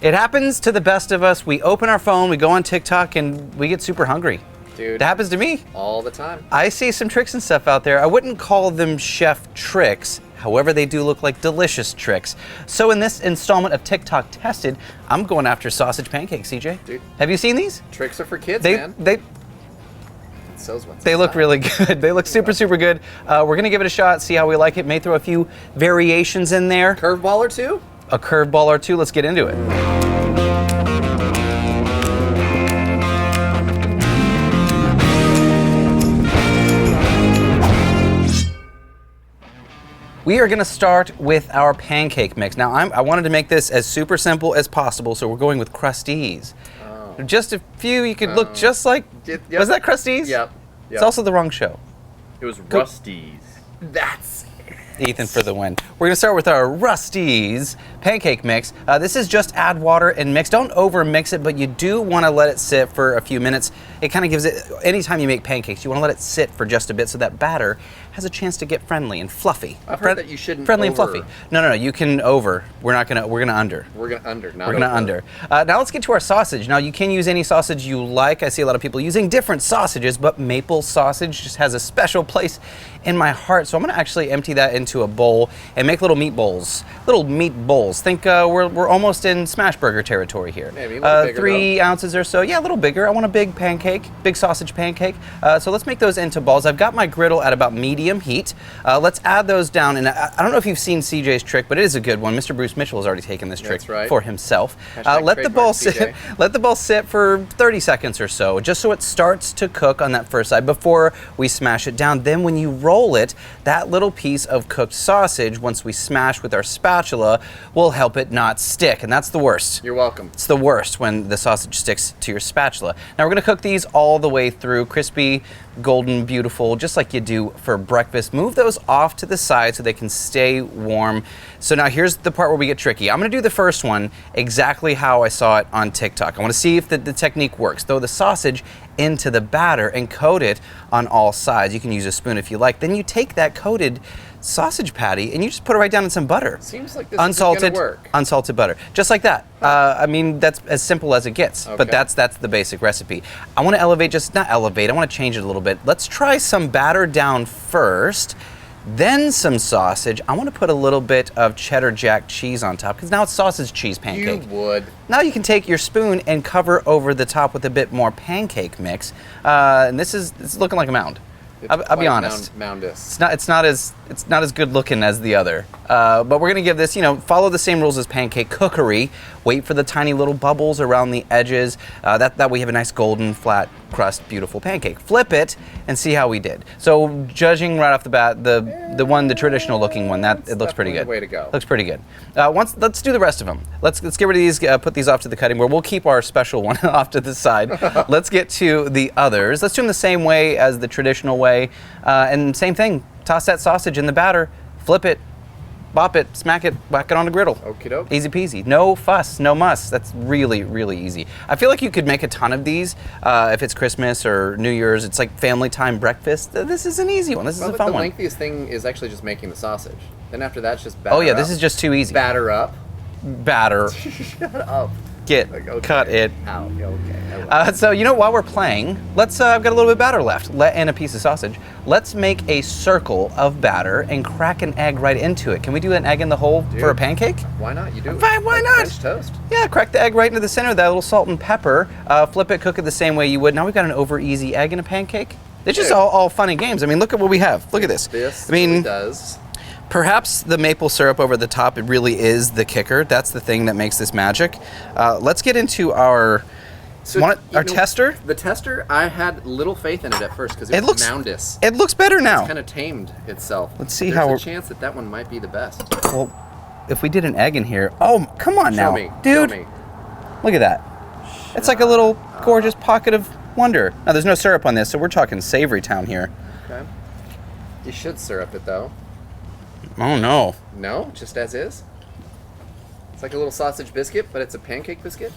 It happens to the best of us. We open our phone, we go on TikTok, and we get super hungry. Dude. That happens to me. All the time. I see some tricks and stuff out there. I wouldn't call them chef tricks. However, they do look like delicious tricks. So in this installment of TikTok Tested, I'm going after sausage pancakes, CJ. Dude. Have you seen these? Tricks are for kids, man. They look really good. They look super, super good. We're gonna give it a shot, see how we like it. May throw a few variations in there. Curveball or two? A curveball or two. Let's get into it. We are gonna start with our pancake mix. Now, I wanted to make this as super simple as possible, so we're going with Crusties. Oh. Just a few, you could look just like, Yep. Was that Crusties? Yep. It's also the wrong show. It was Rusty's. That's Ethan for the win. We're gonna start with our Rusty's pancake mix. This is just add water and mix. Don't over mix it, but you do wanna let it sit for a few minutes. It kind of gives it, anytime you make pancakes, you wanna let it sit for just a bit so that batter has a chance to get friendly and fluffy. I've heard that you shouldn't friendly over. and fluffy. No, you can over. We're gonna under. We're gonna under, not We're gonna over. under. Now let's get to our sausage. Now you can use any sausage you like. I see a lot of people using different sausages, but maple sausage just has a special place in my heart. So I'm gonna actually empty that into a bowl and make little meat bowls. Little meat bowls. Think we're almost in smash burger territory here. Maybe a little bigger, 3 ounces or so. Yeah, a little bigger. I want a big pancake, big sausage pancake. So let's make those into balls. I've got my griddle at about medium heat. Let's add those down. And I don't know if you've seen CJ's trick, but it is a good one. Mr. Bruce Mitchell has already taken this trick for himself. Let the ball sit. Let the ball sit for 30 seconds or so, just so it starts to cook on that first side before we smash it down. Then when you roll it, that little piece of cooked sausage, once we smash with our spatula, will help it not stick. And that's the worst. You're welcome. It's the worst when the sausage sticks to your spatula. Now we're gonna cook these all the way through, crispy, golden, beautiful, just like you do for breakfast. Move those off to the side so they can stay warm. So now here's the part where we get tricky. I'm gonna do the first one exactly how I saw it on TikTok. I wanna see if the technique works. Throw the sausage into the batter and coat it on all sides. You can use a spoon if you like. Then you take that coated sausage patty and you just put it right down in some butter. Seems like this is gonna work. Unsalted butter, just like that. I mean, that's as simple as it gets. Okay. But that's the basic recipe. I want to elevate, not elevate. I want to change it a little bit. Let's try some batter down first, then some sausage. I want to put a little bit of cheddar jack cheese on top because now it's sausage cheese pancake. You would. Now you can take your spoon and cover over the top with a bit more pancake mix. And it's looking like a mound. I'll be honest. Moundous. It's not as good looking as the other. But we're gonna give this, follow the same rules as pancake cookery. Wait for the tiny little bubbles around the edges. That way you have a nice golden flat crust, beautiful pancake. Flip it and see how we did. So judging right off the bat, the traditional looking one, it looks pretty good. Way to go. Looks pretty good. Let's do the rest of them. Let's get rid of these. Put these off to the cutting board. We'll keep our special one off to the side. Let's get to the others. Let's do them the same way as the traditional way. And same thing, toss that sausage in the batter, flip it, bop it, smack it, whack it on the griddle. Okie doke. Easy peasy. No fuss, no muss. That's really, really easy. I feel like you could make a ton of these if it's Christmas or New Year's. It's like family time breakfast. This is an easy one. This is a fun one. The lengthiest thing is actually just making the sausage. Then after that, it's just batter up. Oh yeah, this is just too easy. Batter up. Batter. Shut up. Cut it out. Okay. So while we're playing, I've got a little bit of batter left and a piece of sausage. Let's make a circle of batter and crack an egg right into it. Can we do an egg in the hole for a pancake? Why not? You do it. Why not? French toast. Yeah, crack the egg right into the center of that, a little salt and pepper. Flip it, cook it the same way you would. Now we've got an over easy egg in a pancake. It's just all fun and games. I mean, look at what we have. Look at this. This really does. Perhaps the maple syrup over the top, it really is the kicker. That's the thing that makes this magic. Let's get into our tester. The tester, I had little faith in it at first because it was moundous. It looks better now. It's kind of tamed itself. Let's see There's a chance that one might be the best. Well, if we did an egg in here, oh, come on now. Show me. Dude, Show me. Look at that. It's like a little gorgeous pocket of wonder. Now, there's no syrup on this, so we're talking savory town here. Okay. You should syrup it, though. Oh, no. No? Just as is? It's like a little sausage biscuit, but it's a pancake biscuit?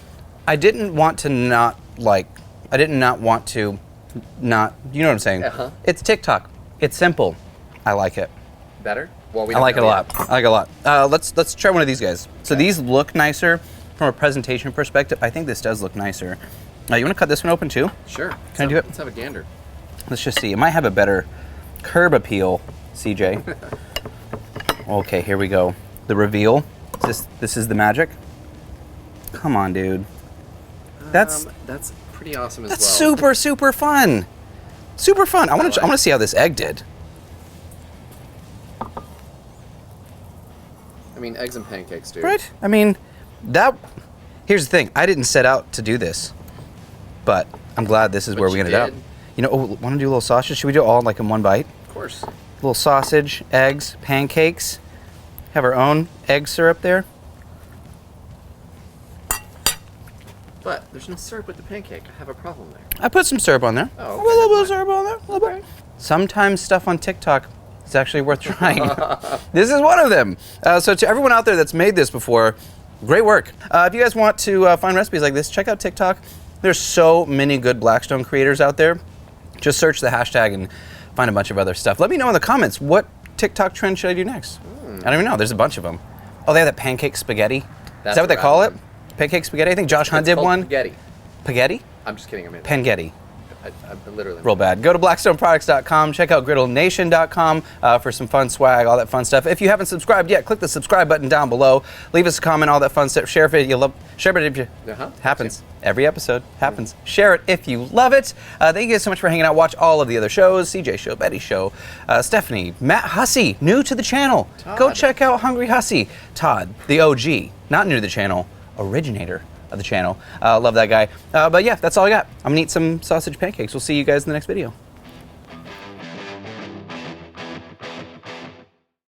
I didn't want to you know what I'm saying? Uh-huh. It's TikTok. It's simple. I like it. Better? Well, I like it a lot. Let's try one of these guys. So these look nicer. from a presentation perspective, I think this does look nicer. You want to cut this one open too? Sure. Can I do it? Let's have a gander. Let's just see. It might have a better curb appeal, CJ. Okay, here we go. The reveal. This is the magic. Come on, dude. That's pretty awesome as well. that's super fun. Super fun. I want to see how this egg did. I mean, eggs and pancakes, dude. Right? I mean, here's the thing. I didn't set out to do this, but I'm glad this is where we ended up. You know, want to do a little sausage? Should we do it all like in one bite? Of course. A little sausage, eggs, pancakes. Have our own egg syrup there. But there's no syrup with the pancake. I have a problem there. I put some syrup on there. Oh, A little bit of okay. syrup on there. A little bit. Sometimes stuff on TikTok is actually worth trying. This is one of them. So to everyone out there that's made this before, great work. If you guys want to find recipes like this, check out TikTok. There's so many good Blackstone creators out there. Just search the hashtag and find a bunch of other stuff. Let me know in the comments, what TikTok trend should I do next? I don't even know. There's a bunch of them. Oh, they have that pancake spaghetti. Is that what they call it? Pancake spaghetti? I think Josh Hunt did one. Spaghetti. Spaghetti? I'm just kidding. I mean, Pangetti. I literally. Real bad. Go to blackstoneproducts.com. Check out griddlenation.com for some fun swag, all that fun stuff. If you haven't subscribed yet, click the subscribe button down below. Leave us a comment, all that fun stuff. Share it if you love. Share it if you. Happens. Every episode happens. Share it if you love it. Thank you guys so much for hanging out. Watch all of the other shows. CJ Show, Betty Show, Stephanie, Matt Hussey, new to the channel. Todd. Go check out Hungry Hussey. Todd, the OG, not new to the channel, originator of the channel. Love that guy. But yeah, that's all I got. I'm gonna eat some sausage pancakes. We'll see you guys in the next video.